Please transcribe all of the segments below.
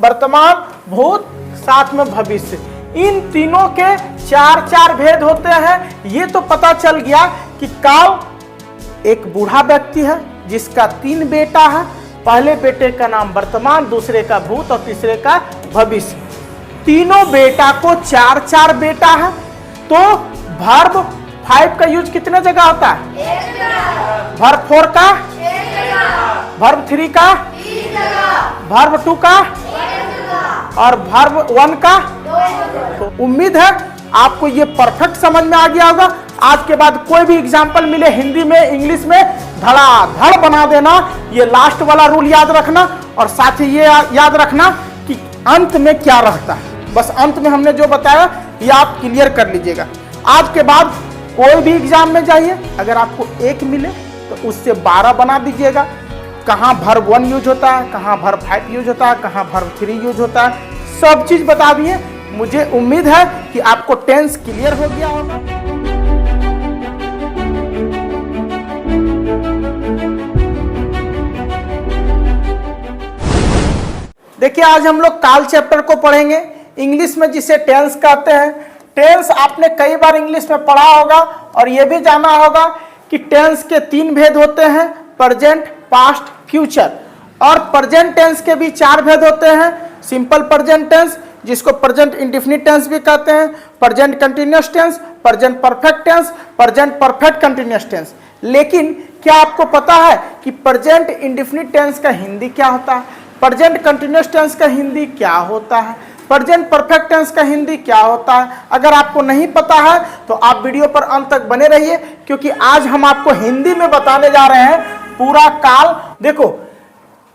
वर्तमान, भूत, साथ में भविष्य। इन तीनों के चार चार भेद होते हैं। ये तो पता चल गया कि काल एक बूढ़ा व्यक्ति है जिसका 3 बेटा है। पहले बेटे का नाम वर्तमान, दूसरे का भूत और तीसरे का भविष्य। तीनों बेटा को 4 बेटा है। तो वर्ब 5 का यूज कितने जगह होता है? एक जगह। वर्ब 4 का? एक जगह। वर्ब 3 का? 3 जगह। वर्ब 2 का? 1 जगह। और वर्ब 1 का? 2 जगह। तो उम्मीद है आपको ये परफेक्ट समझ में आ गया होगा। आज के बाद कोई भी एग्जाम्पल मिले हिंदी में, इंग्लिश में, धड़ाधड़ बना देना। ये लास्ट वाला रूल याद रखना और साथ ही ये याद रखना कि अंत में क्या रहता है। बस अंत में हमने जो बताया ये आप क्लियर कर लीजिएगा। आज के बाद कोई भी एग्जाम में जाइए, अगर आपको 1 मिले तो उससे 12 बना दीजिएगा। कहाँ वर्ब 1 यूज होता है, कहाँ वर्ब 5 यूज होता है, कहाँ वर्ब 3 यूज होता है, सब चीज बता दिए। मुझे उम्मीद है कि आपको टेंस क्लियर हो गया होगा। देखिए आज हम लोग काल चैप्टर को पढ़ेंगे, इंग्लिश में जिसे टेंस कहते हैं। टेंस आपने कई बार इंग्लिश में पढ़ा होगा और यह भी जाना होगा कि टेंस के 3 भेद होते हैं, प्रेजेंट, पास्ट, फ्यूचर। और प्रेजेंट टेंस के भी 4 भेद होते हैं, सिंपल प्रेजेंट टेंस जिसको प्रेजेंट इंडेफिनिट टेंस भी कहते हैं, present continuous tense, present perfect tense, present perfect continuous tense. लेकिन क्या आपको पता है कि प्रेजेंट इंडेफिनिट टेंस का हिंदी क्या होता है, प्रेजेंट कंटिन्यूअस टेंस का हिंदी क्या होता है, प्रेजेंट परफेक्ट टेंस का हिंदी क्या होता है? अगर आपको नहीं पता है तो आप वीडियो पर अंत तक बने रहिए, क्योंकि आज हम आपको हिंदी में बताने जा रहे हैं पूरा काल। देखो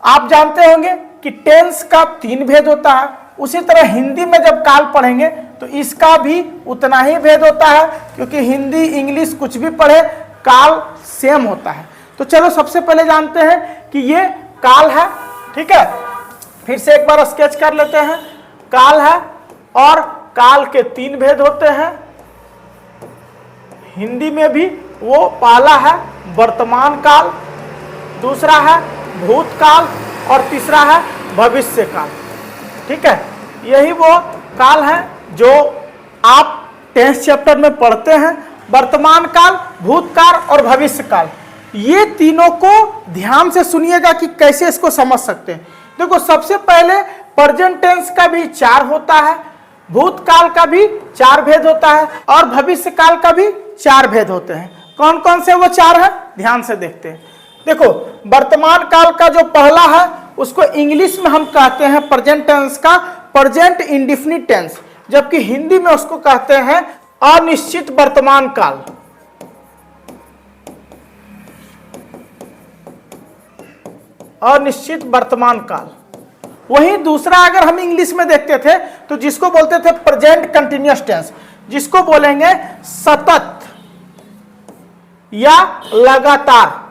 आप जानते होंगे कि टेंस का 3 भेद होता है, उसी तरह हिंदी में जब काल पढ़ेंगे तो इसका भी उतना ही भेद होता है, क्योंकि हिंदी इंग्लिश कुछ भी पढ़े काल सेम होता है। तो चलो सबसे पहले जानते हैं कि ये काल है, ठीक है। फिर से एक बार स्केच कर लेते हैं। काल है और काल के 3 भेद होते हैं हिंदी में भी। वो पहला है वर्तमान काल, दूसरा है भूतकाल और तीसरा है भविष्य काल, ठीक है। यही वो काल है जो आप टेंस चैप्टर में पढ़ते हैं, वर्तमान काल, भूतकाल और भविष्य काल। ये तीनों को ध्यान से सुनिएगा कि कैसे इसको समझ सकते हैं। देखो सबसे पहले प्रेजेंट टेंस का भी 4 होता है, भूतकाल का भी 4 भेद होता है और भविष्य काल का भी 4 भेद होते हैं। कौन कौन से वो 4 है, ध्यान से देखते हैं। देखो वर्तमान काल का जो पहला है उसको इंग्लिश में हम कहते हैं प्रेजेंट टेंस का प्रेजेंट इंडेफिनिट टेंस, जबकि हिंदी में उसको कहते हैं अनिश्चित वर्तमान काल। अनिश्चित वर्तमान काल। वहीं दूसरा अगर हम इंग्लिश में देखते थे तो जिसको बोलते थे प्रेजेंट कंटिन्यूअस टेंस, जिसको बोलेंगे सतत या लगातार,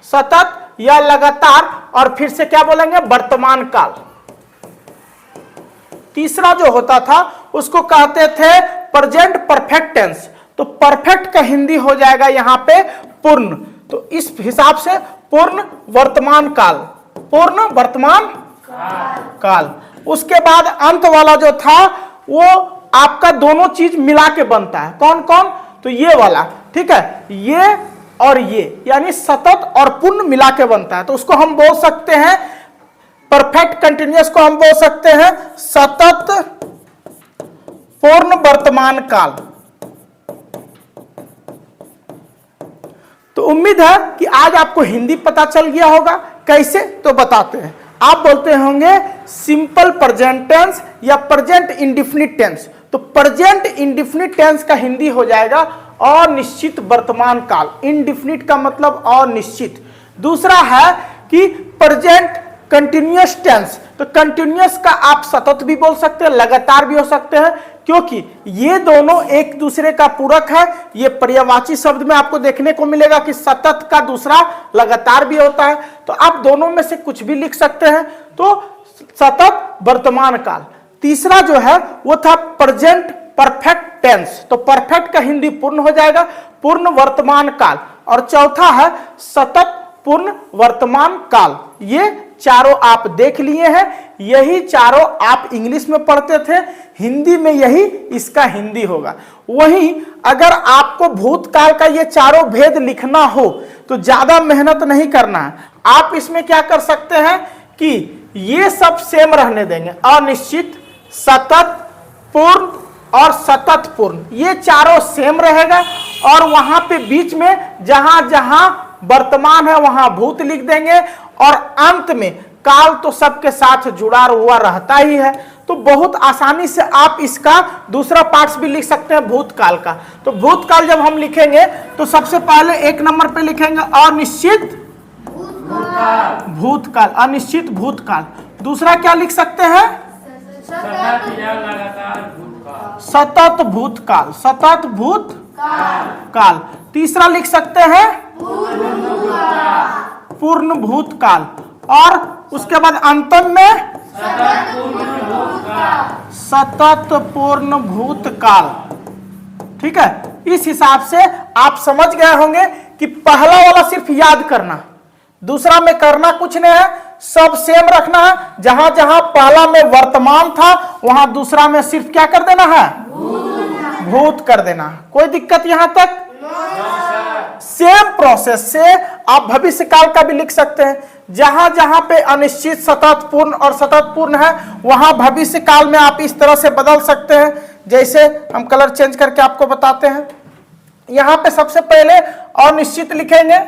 सतत या लगातार। और फिर से क्या बोलेंगे, वर्तमान काल। तीसरा जो होता था उसको कहते थे प्रेजेंट परफेक्ट टेंस। तो परफेक्ट का हिंदी हो जाएगा यहां पे पूर्ण। तो इस हिसाब से पूर्ण वर्तमान काल, पूर्ण वर्तमान काल। उसके बाद अंत वाला जो था वो आपका दोनों चीज मिला के बनता है। कौन कौन, तो ये वाला, ठीक है, ये और ये, यानी सतत और पूर्ण मिला के बनता है। तो उसको हम बोल सकते हैं परफेक्ट कंटिन्यूअस को हम बोल सकते हैं सतत पूर्ण वर्तमान काल। तो उम्मीद है कि आज आपको हिंदी पता चल गया होगा। कैसे, तो बताते हैं। आप बोलते होंगे सिंपल प्रेजेंट टेंस या प्रेजेंट इंडेफिनिट टेंस। तो प्रेजेंट इंडेफिनिट टेंस का हिंदी हो जाएगा अनिश्चित वर्तमान काल। इंडेफिनिट का मतलब अनिश्चित। दूसरा है कि प्रेजेंट कंटिन्यूअस टेंस। तो कंटिन्यूअस का आप सतत भी बोल सकते हैं, लगातार भी हो सकते हैं, क्योंकि ये दोनों एक दूसरे का पूरक है। ये पर्यायवाची शब्द में आपको देखने को मिलेगा कि सतत का दूसरा लगातार भी होता है। तो आप दोनों में से कुछ भी लिख सकते हैं। तो सतत वर्तमान काल। तीसरा जो है वो था प्रेजेंट परफेक्ट टेंस। तो परफेक्ट का हिंदी पूर्ण हो जाएगा, पूर्ण वर्तमान काल। और चौथा है सतत पूर्ण वर्तमान काल। ये चारों आप देख लिए हैं, यही चारों आप इंग्लिश में पढ़ते थे, हिंदी में यही इसका हिंदी होगा। वहीं अगर आपको भूतकाल का ये चारों भेद लिखना हो तो ज्यादा मेहनत नहीं करना है। आप इसमें क्या कर सकते हैं कि ये सब सेम रहने देंगे, अनिश्चित, सतत, पूर्ण और सतत पूर्ण, ये चारों सेम रहेगा। और वहां पे बीच में जहां जहां वर्तमान है वहां भूत लिख देंगे, और अंत में काल तो सबके साथ जुड़ा हुआ रहता ही है। तो बहुत आसानी से आप इसका दूसरा पार्ट्स भी लिख सकते हैं भूतकाल का। तो भूतकाल जब हम लिखेंगे तो सबसे पहले एक नंबर पे लिखेंगे अनिश्चित भूतकाल, अनिश्चित भूतकाल। दूसरा क्या लिख सकते हैं? सतत भूतकाल, सतत भूतकाल। तीसरा लिख सकते हैं पूर्ण भूतकाल, और उसके बाद अंतम में सतत पूर्ण भूतकाल। ठीक है, इस हिसाब से आप समझ गए होंगे कि पहला वाला सिर्फ याद करना, दूसरा में करना कुछ नहीं है, सब सेम रखना है। जहां जहां पहला में वर्तमान था वहां दूसरा में सिर्फ क्या कर देना है? भूत कर देना। कोई दिक्कत यहां तक? सेम प्रोसेस से आप भविष्य काल का भी लिख सकते हैं। जहां जहां पे अनिश्चित, सतत, पूर्ण और सतत पूर्ण है वहां भविष्य काल में आप इस तरह से बदल सकते हैं। जैसे हम कलर चेंज करके आपको बताते हैं। यहां पे सबसे पहले अनिश्चित लिखेंगे,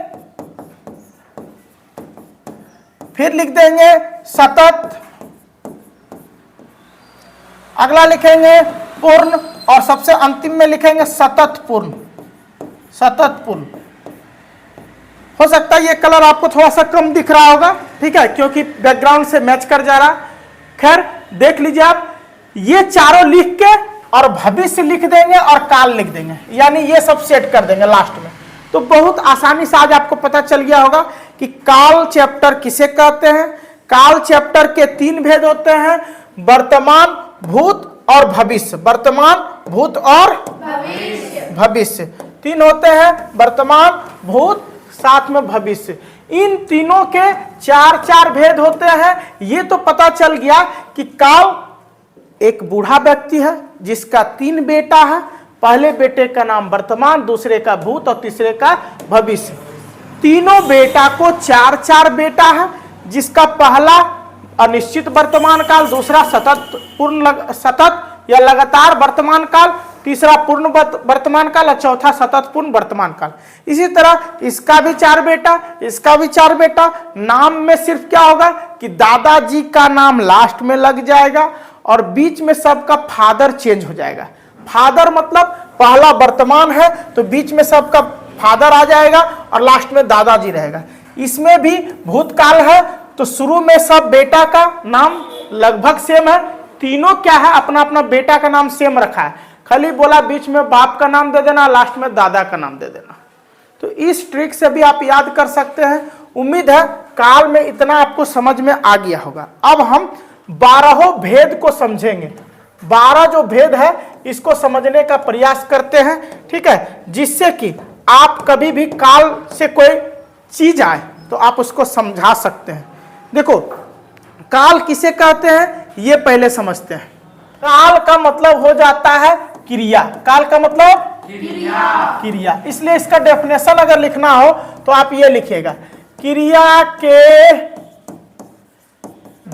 फिर लिख देंगे सतत, अगला लिखेंगे पूर्ण, और सबसे अंतिम में लिखेंगे सतत पूर्ण, सतत पूर्ण। हो सकता है ये कलर आपको थोड़ा सा कम दिख रहा होगा, ठीक है, क्योंकि बैकग्राउंड से मैच कर जा रहा। खैर देख लीजिए आप, ये चारों लिख के और भविष्य लिख देंगे और काल लिख देंगे, यानी ये सब सेट कर देंगे लास्ट में। तो बहुत आसानी से आज आपको पता चल गया होगा कि काल चैप्टर किसे कहते हैं। काल चैप्टर के 3 भेद होते हैं, वर्तमान, भूत और भविष्य। वर्तमान, भूत और भविष्य 3 होते हैं, वर्तमान, भूत, साथ में भविष्य। इन तीनों के 4 भेद होते हैं। ये तो पता चल गया कि काल एक बूढ़ा व्यक्ति है जिसका 3 बेटा है। पहले बेटे का नाम वर्तमान, दूसरे का भूत और तीसरे का भविष्य। तीनों बेटा को 4 बेटा है, जिसका पहला अनिश्चित वर्तमान काल, दूसरा सतत या लगातार वर्तमान काल, तीसरा पूर्ण वर्तमान काल और चौथा सतत पूर्ण वर्तमान काल। इसी तरह इसका भी 4 बेटा, इसका भी 4 बेटा। नाम में सिर्फ क्या होगा कि दादाजी का नाम लास्ट में लग जाएगा और बीच में सबका फादर चेंज हो जाएगा। फादर मतलब पहला वर्तमान है तो बीच में सबका फादर आ जाएगा और लास्ट में दादाजी रहेगा। इसमें भी भूतकाल है तो शुरू में सब बेटा का नाम लगभग सेम है। तीनों क्या है, अपना अपना बेटा का नाम सेम रखा है, खाली बोला बीच में बाप का नाम दे देना, लास्ट में दादा का नाम दे देना। तो इस ट्रिक से भी आप याद कर सकते हैं। उम्मीद है काल में इतना आपको समझ में आ गया होगा। अब हम 12 भेद को समझेंगे। 12 जो भेद है इसको समझने का प्रयास करते हैं, ठीक है, जिससे कि आप कभी भी काल से कोई चीज आए तो आप उसको समझा सकते हैं। देखो काल किसे कहते हैं ये पहले समझते हैं। काल का मतलब हो जाता है क्रिया। काल का मतलब क्रिया। इसलिए इसका डेफिनेशन अगर लिखना हो तो आप ये लिखिएगा, क्रिया के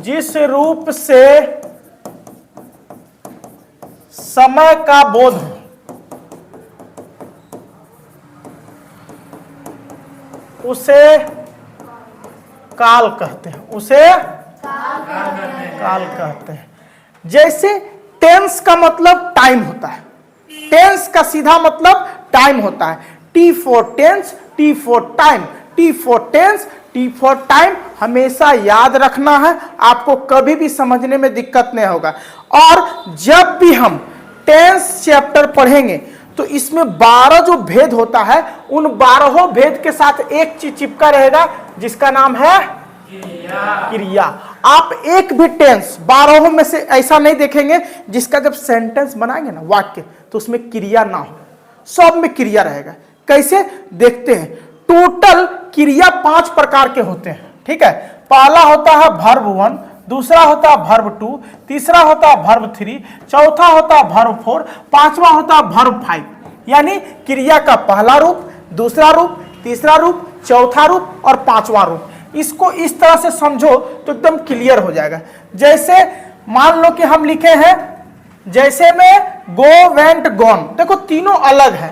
जिस रूप से समय का बोध हो उसे काल कहते हैं, उसे काल कहते हैं। जैसे टेंस का मतलब टाइम होता है, टेंस का सीधा मतलब टाइम होता है। T for tense, T for time, T for tense, T for time हमेशा याद रखना है, आपको कभी भी समझने में दिक्कत नहीं होगा। और जब भी हम टेंस चैप्टर पढ़ेंगे तो इसमें 12 जो भेद होता है उन 12 भेद के साथ एक चीज चिपका रहेगा जिसका नाम है क्रिया। आप एक भी टेंस 12 में से ऐसा नहीं देखेंगे जिसका जब सेंटेंस बनाएंगे ना, वाक्य, तो उसमें क्रिया ना हो, सब में क्रिया रहेगा। कैसे देखते हैं, टोटल क्रिया 5 प्रकार के होते हैं, ठीक है। पहला होता है वर्ब 1, दूसरा होता है वर्ब 2, तीसरा होता है वर्ब 3, चौथा होता है वर्ब 4, पांचवा होता है वर्ब 5। यानी क्रिया का पहला रूप, दूसरा रूप, तीसरा रूप, चौथा रूप और पांचवा रूप। इसको इस तरह से समझो तो एकदम क्लियर हो जाएगा। जैसे मान लो कि हम लिखे हैं, जैसे में गो, वेंट, गॉन, देखो तीनों अलग है।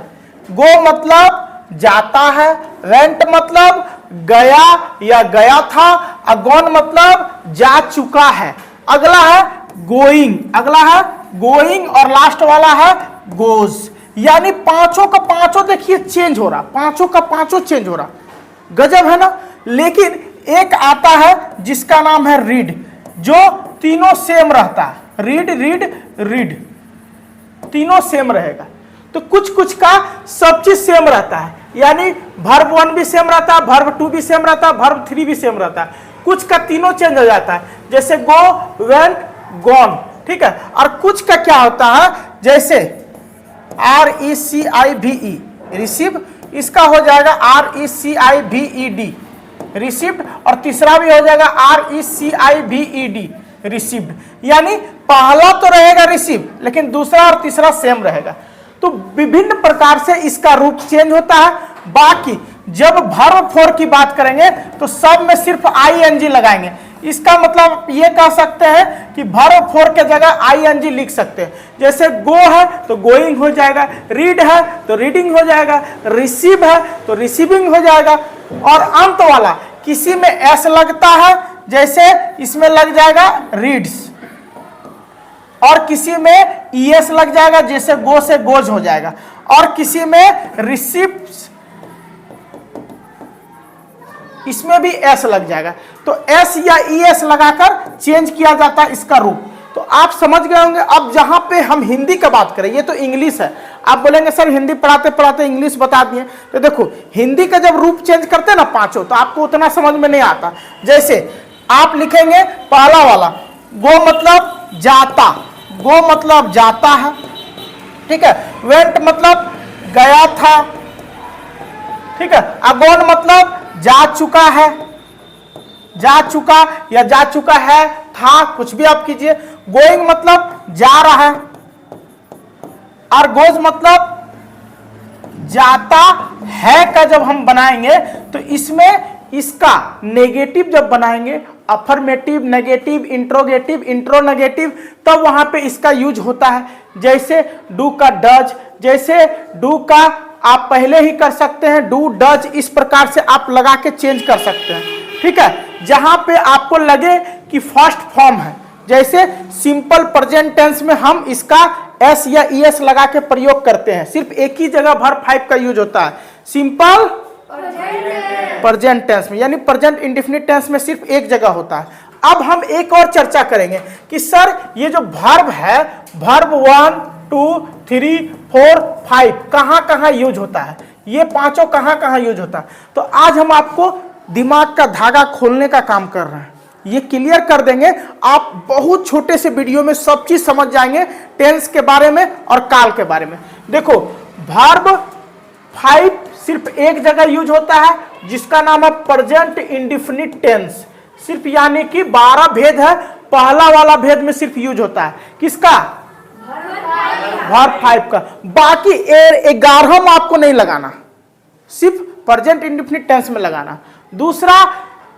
गो मतलब जाता है, वेंट मतलब गया या गया था, और गॉन मतलब जा चुका है। अगला है गोइंग, अगला है गोइंग और लास्ट वाला है गोज। यानी पांचों का पांचों देखिए चेंज हो रहा, पांचों का पांचों चेंज हो रहा। गजब है ना। लेकिन एक आता है जिसका नाम है रीड, जो तीनों सेम रहता है। रीड, रीड, रीड, तीनों सेम रहेगा। तो कुछ कुछ का सब चीज सेम रहता है। यानी वर्ब 1 भी सेम रहता है, वर्ब 2 भी सेम रहता है, वर्ब 3 भी सेम रहता है। कुछ का तीनों चेंज हो जाता है, जैसे गो, वेंट, गॉन, ठीक है। और कुछ का क्या होता है, जैसे RECIVE रिसीव, इसका हो जाएगा RECIVED रिसीव्ड, और तीसरा भी हो जाएगा RECIVED रिसीव्ड। यानी पहला तो रहेगा रिसीव, लेकिन दूसरा और तीसरा सेम रहेगा। तो विभिन्न प्रकार से इसका रूप चेंज होता है। बाकी जब वर्ब 4 की बात करेंगे तो सब में सिर्फ ING लगाएंगे। इसका मतलब ये कह सकते हैं कि वर्ब 4 के जगह ING लिख सकते हैं। जैसे गो है तो गोइंग हो जाएगा, रीड है तो रीडिंग हो जाएगा, रिसीव है तो रिसीविंग हो जाएगा। और अंत वाला किसी में S लगता है, जैसे इसमें लग जाएगा रीड्स, और किसी में ES लग जाएगा, जैसे गो से गोज हो जाएगा, और किसी में रिसीव्स, इसमें भी S लग जाएगा। तो S या ES लगाकर चेंज किया जाता है इसका रूप। तो आप समझ गए होंगे। अब जहां पे हम हिंदी का बात करें, ये तो इंग्लिश है। आप बोलेंगे सर हिंदी पढ़ाते पढ़ाते इंग्लिश बता दिए, तो देखो हिंदी का जब रूप चेंज करते हैं ना पांचों, तो आपको उतना समझ में नहीं आता। जैसे आप लिखेंगे पहला वाला, गो मतलब जाता, गो मतलब जाता है, ठीक है। वेंट मतलब गया था, ठीक है। अगोन मतलब जा चुका है, जा चुका या जा चुका है, था, कुछ भी आप कीजिए। गोइंग मतलब जा रहा है, और गोज मतलब जाता है का जब हम बनाएंगे तो इसमें इसका नेगेटिव जब बनाएंगे, अफर्मेटिव, नेगेटिव, इंट्रोगेटिव, इंट्रोनेगेटिव, तब वहां पे इसका यूज होता है। जैसे डू का डज, जैसे डू का आप पहले ही कर सकते हैं, डू, डज, इस प्रकार से आप लगा के चेंज कर सकते हैं, ठीक है। जहां पे आपको लगे कि फर्स्ट फॉर्म है, जैसे सिंपल प्रेजेंट टेंस में हम इसका S या ES लगा के प्रयोग करते हैं। सिर्फ एक ही जगह वर्ब 5 का यूज होता है, सिंपल प्रेजेंट टेंस में, यानी प्रेजेंट इंडेफिनिट टेंस में सिर्फ एक जगह होता है। अब हम एक और चर्चा करेंगे कि सर ये जो वर्ब है, वर्ब 1, 2, 3, 4, 5 कहां कहां यूज होता है, ये पांचों कहां कहां यूज होता है। तो आज हम आपको दिमाग का धागा खोलने का काम कर रहे हैं, ये क्लियर कर देंगे। आप बहुत छोटे से वीडियो में सब चीज समझ जाएंगे, टेंस के बारे में और काल के बारे में। देखो वर्ब 5 सिर्फ एक जगह यूज होता है, जिसका नाम है प्रेजेंट इंडेफिनिट टेंस। सिर्फ यानी कि 12 भेद है, पहला वाला भेद में सिर्फ यूज होता है, किसका, वर्ब 5 का। बाकी 11 आपको नहीं लगाना, सिर्फ प्रेजेंट इंडेफिनिट टेंस में लगाना। दूसरा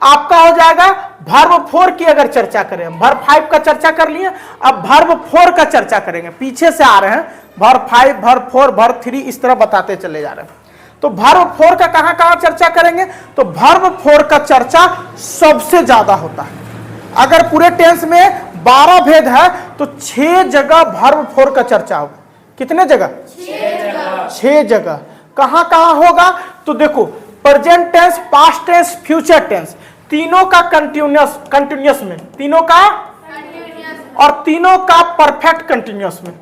आपका हो जाएगा वर्ब 4 की अगर चर्चा करें, वर्ब 5 का चर्चा कर लिए, अब वर्ब 4 का चर्चा करेंगे। पीछे से आ रहे हैं, वर्ब 5, वर्ब 4, वर्ब 3, इस तरह बताते चले जा रहे हैं। तो वर्ब 4 का कहां कहां चर्चा करेंगे, तो वर्ब 4 का चर्चा सबसे ज्यादा होता है। अगर पूरे टेंस में 12 भेद है तो 6 जगह वर्ब 4 का चर्चा होगा। कितने जगह, 6 जगह। कहां कहां होगा, तो देखो present tense, past tense, future tense, तीनों का कंटिन्यूअस में, तीनों का और तीनों का परफेक्ट कंटिन्यूअस में,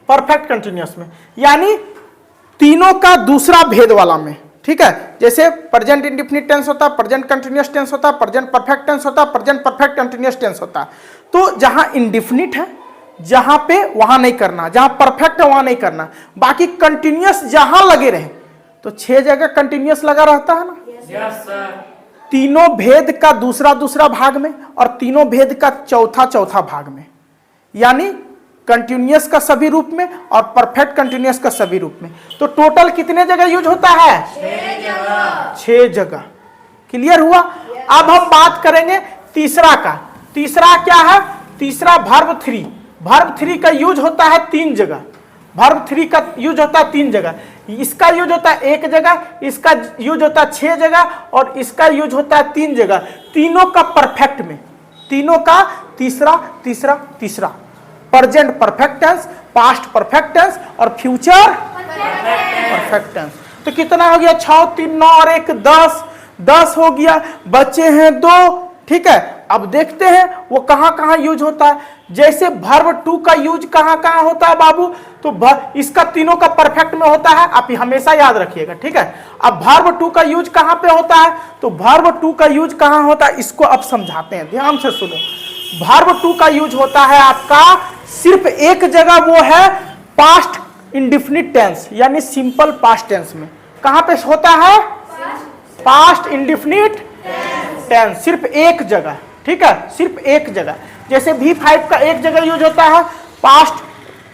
परफेक्ट कंटिन्यूअस में, यानी तीनों का दूसरा भेद वाला में, ठीक है। जैसे प्रेजेंट इंडेफिनिट टेंस होता है, प्रेजेंट कंटिन्यूअस टेंस होता है, प्रेजेंट परफेक्ट टेंस होता है, प्रेजेंट परफेक्ट कंटिन्यूअस टेंस होता है। तो जहां इंडेफिनिट है जहां पे वहां नहीं करना, जहां परफेक्ट है वहां नहीं करना, बाकी कंटिन्यूअस जहां लगे रहे। तो 6 जगह कंटिन्यूअस लगा रहता है ना। Yes sir. तीनों भेद का दूसरा दूसरा भाग में और तीनों भेद का चौथा चौथा भाग में, यानी कंटिन्यूअस का सभी रूप में और परफेक्ट कंटिन्यूअस का सभी रूप में। तो टोटल कितने जगह यूज होता है? 6 जगह। क्लियर हुआ? अब हम बात करेंगे तीसरा का। तीसरा क्या है? तीसरा वर्ब 3। वर्ब 3 का यूज होता है 3 जगह। वर्ब 3 का यूज होता है 3 जगह। इसका यूज होता है 1 जगह, इसका यूज होता है 6 जगह और इसका यूज होता है 3 जगह। तीनों का परफेक्ट में, तीनों का तीसरा तीसरा तीसरा। Present perfect tense, past perfect tense और फ्यूचर परफेक्ट टेंस। तो कितना हो गया? 6 3 9 और 1 10। 10 हो गया, बचे हैं 2। ठीक है, अब देखते हैं वो कहां कहां यूज होता है। जैसे वर्ब 2 का यूज कहां कहां होता है बाबू? तो इसका तीनों का परफेक्ट में होता है, आप हमेशा याद रखिएगा। ठीक है, अब वर्ब 2 का यूज कहां पे होता है? तो वर्ब 2 का यूज कहां होता है इसको अब समझाते हैं, ध्यान से सुनो। वर्ब 2 का यूज होता है आपका सिर्फ एक जगह, वो है पास्ट इंडेफिनिट टेंस यानी सिंपल पास्ट टेंस में। कहां पे होता है? पास्ट इंडेफिनिट टेंस, सिर्फ एक जगह। ठीक है, सिर्फ एक जगह। जैसे V5 का एक जगह यूज होता है पास्ट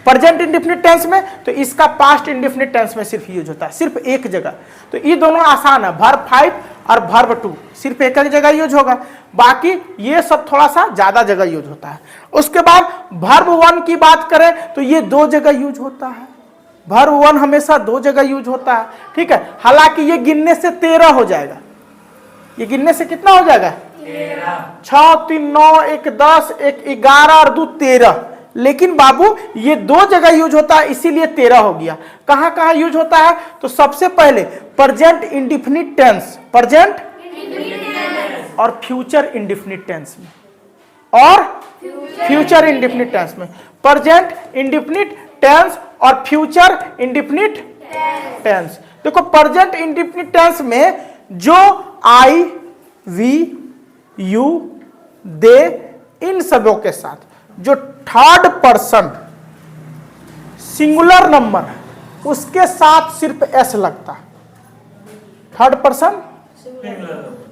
प्रेजेंट इंडेफिनिट टेंस में, तो इसका पास्ट इंडेफिनिट टेंस में सिर्फ यूज होता है, सिर्फ एक जगह। तो ये दोनों आसान है, वर्ब 5 और वर्ब 2 सिर्फ एक जगह यूज होगा, बाकी ये सब थोड़ा सा ज्यादा जगह यूज होता है। उसके बाद वर्ब 1 की बात करें तो ये 2 जगह यूज होता है। वर्ब 1 हमेशा 2 जगह यूज होता है। ठीक है, हालांकि ये गिनने से 13 हो जाएगा। ये गिनने से कितना हो जाएगा? 6 3 9 1 10 1 11 और 2 13। लेकिन बाबू ये 2 जगह यूज होता है, इसीलिए 13 हो गया। कहां कहां यूज होता है? तो सबसे पहले प्रेजेंट इंडेफिनिट टेंस, प्रेजेंट और फ्यूचर इंडेफिनिट टेंस में, और फ्यूचर इंडेफिनिट टेंस में। प्रेजेंट इंडेफिनिट टेंस और फ्यूचर इंडेफिनिट टेंस। देखो प्रेजेंट इंडेफिनिट टेंस में जो आई, वी, यू, दे, इन सबों के साथ जो थर्ड पर्सन सिंगुलर नंबर उसके साथ सिर्फ एस लगता है। थर्ड पर्सन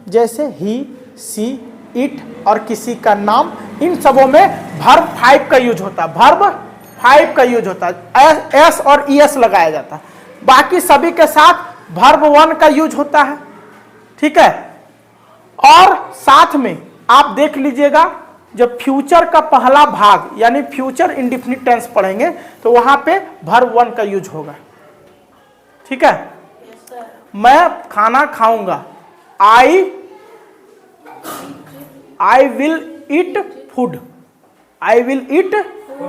जैसे ही, सी, इट और किसी का नाम, इन सबों में वर्ब 5 का यूज होता है। वर्ब 5 का यूज होता है, एस और ईएस लगाया जाता है। बाकी सभी के साथ वर्ब 1 का यूज होता है। ठीक है, और साथ में आप देख लीजिएगा जब फ्यूचर का पहला भाग यानी फ्यूचर इंडेफिनिट टेंस पढ़ेंगे तो वहां पे वर्ब 1 का यूज होगा। ठीक है, मैं खाना खाऊंगा, I will eat food, I will eat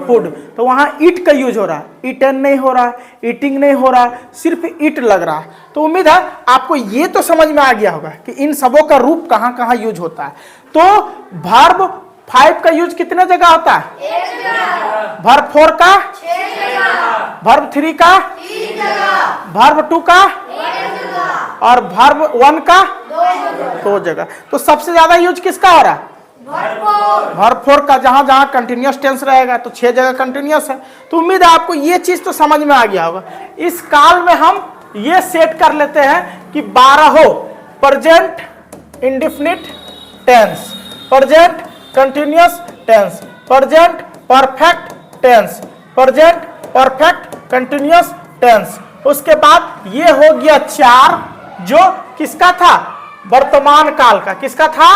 food. तो वहां ईट का यूज हो रहा है, ईटन नहीं हो रहा, ईटिंग नहीं हो रहा, सिर्फ ईट लग रहा है। तो उम्मीद है आपको ये तो समझ में आ गया होगा कि इन सबों का रूप कहां कहां यूज होता है। तो वर्ब 5 का यूज कितने जगह होता है? एक जगह। वर्ब 4 का 6 जगह। वर्ब 3 का 3 जगह। वर्ब 2 का 1 जगह। और वर्ब 1 का 2 2 जगह। तो सबसे ज्यादा यूज किसका हो रहा है? वर्ब 4 का, जहां जहां कंटिन्यूअस टेंस रहेगा तो 6 जगह कंटिन्यूअस है। तो उम्मीद है आपको ये चीज तो समझ में आ गया होगा। इस काल में हम ये सेट कर लेते हैं कि 12 present indefinite tense, present continuous tense, present perfect tense, present perfect continuous tense. उसके बाद ये हो गया 4 जो किसका था? वर्तमान काल का। किसका था?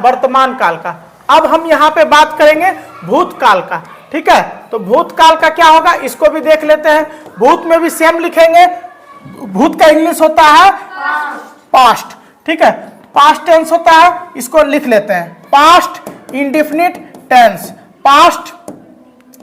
वर्तमान काल का। अब हम यहां पे बात करेंगे भूतकाल का। ठीक है, तो भूतकाल का क्या होगा इसको भी देख लेते हैं। भूत में भी सेम लिखेंगे। भूत का इंग्लिश होता है पास्ट। ठीक है, पास्ट टेंस होता है, इसको लिख लेते हैं past indefinite tense, past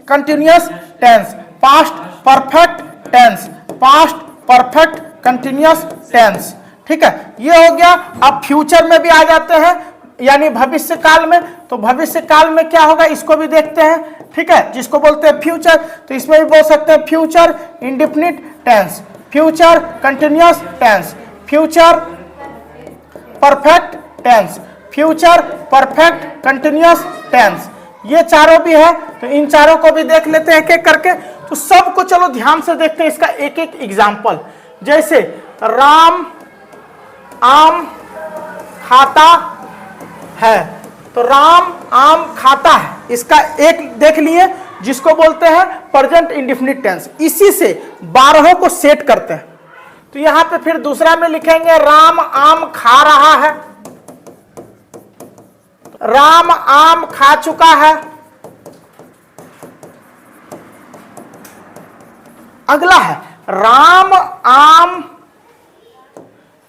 continuous tense, past perfect tense, past perfect continuous tense. ठीक है, ये हो गया। अब फ्यूचर में भी आ जाते हैं यानी भविष्य काल में। तो भविष्य काल में क्या होगा इसको भी देखते हैं। ठीक है, जिसको बोलते हैं फ्यूचर, तो इसमें भी बोल सकते हैं future indefinite tense, future continuous tense, future perfect tense, future perfect continuous tense. ये चारों भी है, तो इन चारों को भी देख लेते हैं एक एक करके। तो सबको चलो ध्यान से देखते हैं इसका एक एक एग्जाम्पल। जैसे राम, आम, खाता है। तो राम आम खाता है, इसका एक देख लिए जिसको बोलते हैं प्रेजेंट इंडेफिनिट टेंस। इसी से 12 को सेट करते हैं। तो यहां पे फिर दूसरा में लिखेंगे राम आम खा रहा है, राम आम खा चुका है। अगला है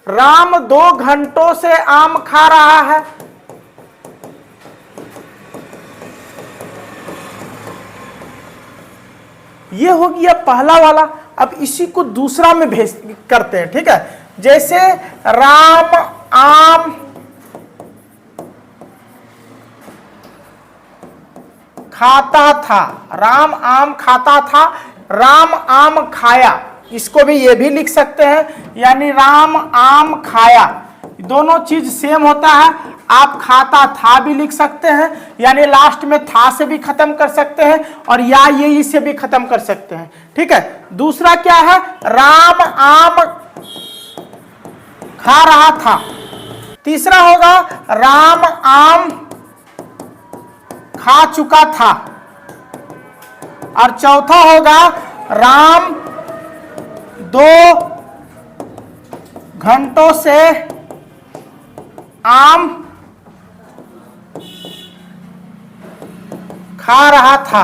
राम 2 घंटों से आम खा रहा है। ये हो गया पहला वाला। अब इसी को दूसरा में भेज करते हैं, ठीक है। जैसे राम आम खाता था, राम आम खाता था, राम आम खाया, इसको भी ये भी लिख सकते हैं, यानी राम आम खाया। दोनों चीज सेम होता है। आप खाता था भी लिख सकते हैं, यानी लास्ट में था से भी खत्म कर सकते हैं, और या ये से भी खत्म कर सकते हैं, ठीक है। दूसरा क्या है, राम आम खा रहा था। तीसरा होगा राम आम खा चुका था। और चौथा होगा राम 2 घंटों से आम खा रहा था।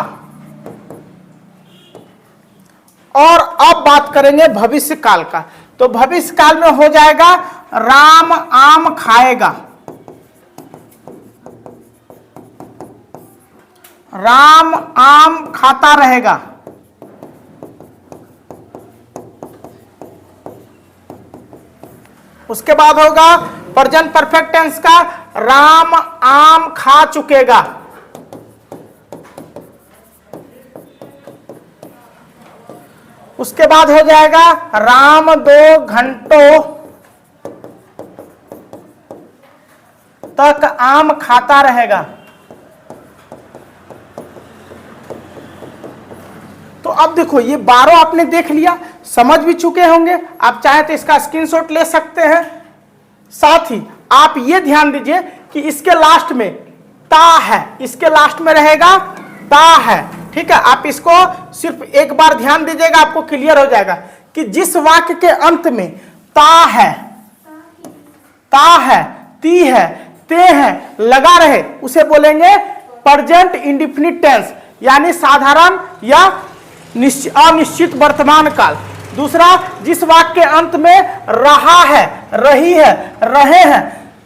और अब बात करेंगे भविष्य काल का। तो भविष्य काल में हो जाएगा राम आम खाएगा, राम आम खाता रहेगा। उसके बाद होगा प्रेजेंट परफेक्ट टेंस का, राम आम खा चुकेगा। उसके बाद हो जाएगा राम 2 घंटों तक आम खाता रहेगा। तो अब देखो ये 12 आपने देख लिया, समझ भी चुके होंगे। आप चाहे तो इसका स्क्रीनशॉट ले सकते हैं। साथ ही आप ये ध्यान दीजिए कि इसके लास्ट में ता है, इसके लास्ट में रहेगा ता है, ठीक है। आप इसको सिर्फ एक बार ध्यान दीजिएगा, आपको क्लियर हो जाएगा कि जिस वाक्य के अंत में ता है, ती है, ते है लगा रहे, उसे बोलेंगे प्रेजेंट इंडेफिनिट टेंस, यानी साधारण या अनिश्चित वर्तमान काल। दूसरा, जिस वाक्य के अंत में रहा है, रही है, रहे हैं,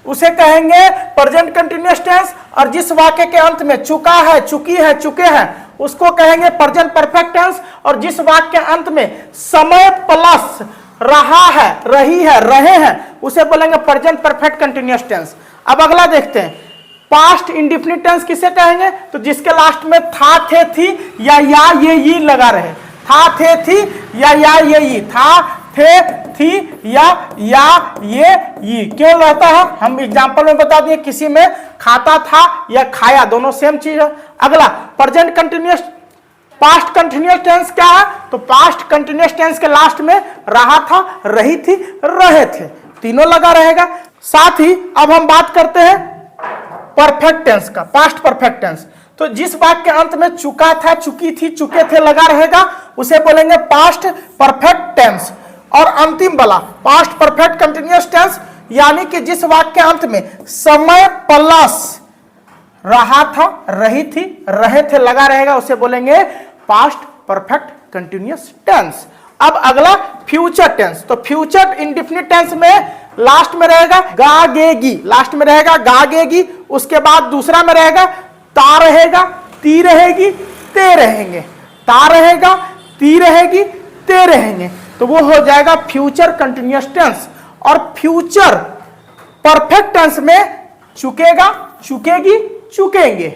उसे कहेंगे प्रेजेंट कंटिन्यूअस टेंस। और जिस वाक्य के अंत में चुका है, चुकी है, चुके हैं, उसको कहेंगे प्रेजेंट परफेक्ट टेंस। और जिस वाक्य के अंत में समय प्लस रहा है, रही है, रहे हैं, उसे बोलेंगे प्रेजेंट परफेक्ट कंटिन्यूअस टेंस। अब अगला देखते हैं, पास्ट इंडेफिनिट टेंस किसे कहेंगे? तो जिसके लास्ट में था, थे, थी या ये लगा रहे। था, थे, थी या ये, था, थे, थी या ये क्यों रहता है? हम एग्जांपल में बता दिए, किसी में खाता था या खाया, दोनों सेम चीज है। अगला present continuous past continuous tense क्या है? तो पास्ट कंटिन्यूअस टेंस के लास्ट में रहा था, रही थी, रहे थे, तीनों लगा रहेगा। साथ ही अब हम बात करते हैं परफेक्ट टेंस का, पास्ट परफेक्ट टेंस। तो जिस वाक्य के अंत में चुका था, चुकी थी, चुके थे लगा रहेगा, उसे बोलेंगे पास्ट परफेक्ट टेंस। और अंतिम वाला पास्ट परफेक्ट कंटिन्यूअस टेंस, यानी कि जिस वाक्य के अंत में समय प्लस रहा था, रही थी, रहे थे लगा रहेगा, उसे बोलेंगे पास्ट परफेक्ट कंटिन्यूअस टेंस। अब अगला फ्यूचर टेंस। तो फ्यूचर इंडेफिनिट टेंस में लास्ट में रहेगा गागेगी, लास्ट में रहेगा गागेगी। उसके बाद दूसरा में रहेगा ता रहेगा, ती रहेगी, ते रहेंगे, ता रहेगा, ती रहेगी, ते रहेंगे। तो वो हो जाएगा फ्यूचर कंटिन्यूअस टेंस। और फ्यूचर परफेक्ट टेंस में चुकेगा, चुकेगी, चुकेंगे,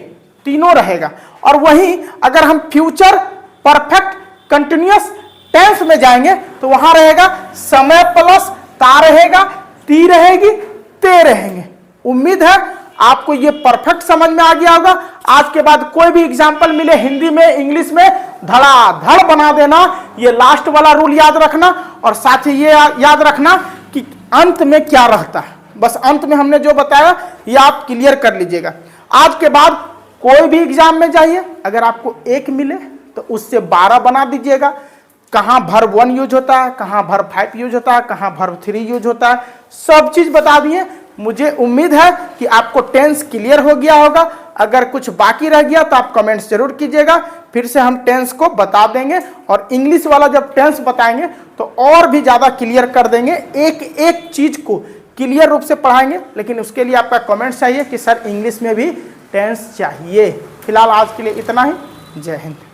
तीनों रहेगा। और वहीं अगर हम फ्यूचर परफेक्ट कंटिन्यूअस टेंस में जाएंगे तो वहां रहेगा समय प्लस ता रहेगा, ती रहेगी, ते रहेंगे। उम्मीद है आपको ये परफेक्ट समझ में आ गया होगा। आज के बाद कोई भी एग्जाम्पल मिले हिंदी में, इंग्लिश में, धड़ाधड़ बना देना। ये लास्ट वाला रूल याद रखना, और साथ ही ये याद रखना कि अंत में क्या रहता है। बस अंत में हमने जो बताया ये आप क्लियर कर लीजिएगा। आज के बाद कोई भी एग्जाम में जाइए, अगर आपको 1 मिले तो उससे 12 बना दीजिएगा। कहाँ वर्ब 1 यूज होता है, कहाँ वर्ब 5 यूज होता है, कहाँ वर्ब 3 यूज होता है, सब चीज बता दिए। मुझे उम्मीद है कि आपको टेंस क्लियर हो गया होगा। अगर कुछ बाकी रह गया तो आप कमेंट्स जरूर कीजिएगा, फिर से हम टेंस को बता देंगे। और इंग्लिश वाला जब टेंस बताएंगे तो और भी ज्यादा क्लियर कर देंगे, एक एक चीज को क्लियर रूप से पढ़ाएंगे। लेकिन उसके लिए आपका कमेंट्स चाहिए कि सर इंग्लिश में भी टेंस चाहिए। फिलहाल आज के लिए इतना ही। जय हिंद।